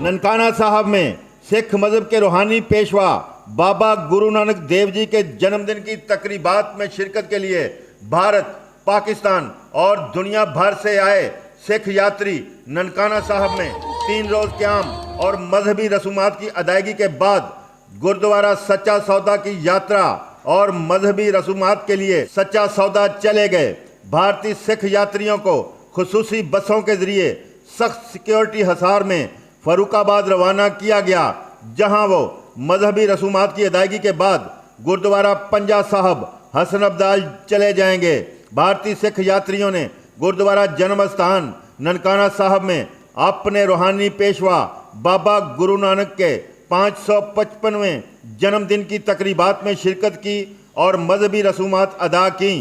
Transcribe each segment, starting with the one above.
ननकाना साहब में सिख मजहब के रूहानी पेशवा बाबा गुरु नानक देव जी के जन्मदिन की तकरीबात में शिरकत के लिए भारत, पाकिस्तान और दुनिया भर से आए सिख यात्री ननकाना साहब में 3 रोज क़याम और मजहबी रसूमात की अदायगी के बाद गुरुद्वारा सच्चा सौदा की यात्रा और मजहबी रसूमात के लिए सच्चा सौदा चले गए। भारतीय सिख यात्रियों को खुसूसी बसों के जरिए सख्त सिक्योरिटी हिसार में फरुखाबाद रवाना किया गया, जहां वो मजहबी रसूमात की अदायगी के बाद गुरुद्वारा पंजा साहब हसन अब्दाल चले जाएंगे। भारतीय सिख यात्रियों ने गुरुद्वारा जन्म स्थान ननकाना साहब में अपने रूहानी पेशवा बाबा गुरु नानक के 555वें जन्मदिन की तकरीबात में शिरकत की और मजहबी रसूमात अदा की।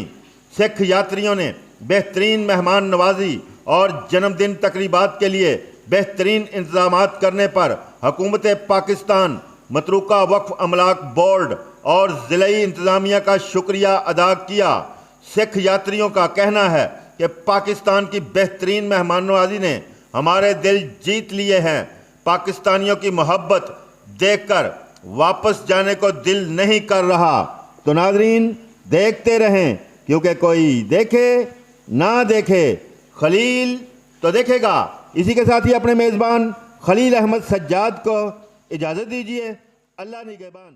सिख यात्रियों ने बेहतरीन मेहमान नवाजी और जन्मदिन तकरीबात के लिए बेहतरीन इंतजामात करने पर हुकूमत पाकिस्तान, मतरूका वक्फ अमलाक बोर्ड और ज़िलाई इंतज़ामिया का शुक्रिया अदा किया। सिख यात्रियों का कहना है कि पाकिस्तान की बेहतरीन मेहमान नवाजी ने हमारे दिल जीत लिए हैं। पाकिस्तानियों की मोहब्बत देखकर वापस जाने को दिल नहीं कर रहा। तो नाज़रीन, देखते रहें, क्योंकि कोई देखे ना देखे खलील तो देखेगा। इसी के साथ ही अपने मेज़बान खलील अहमद सज्जाद को इजाज़त दीजिए। अल्लाह निगहबान।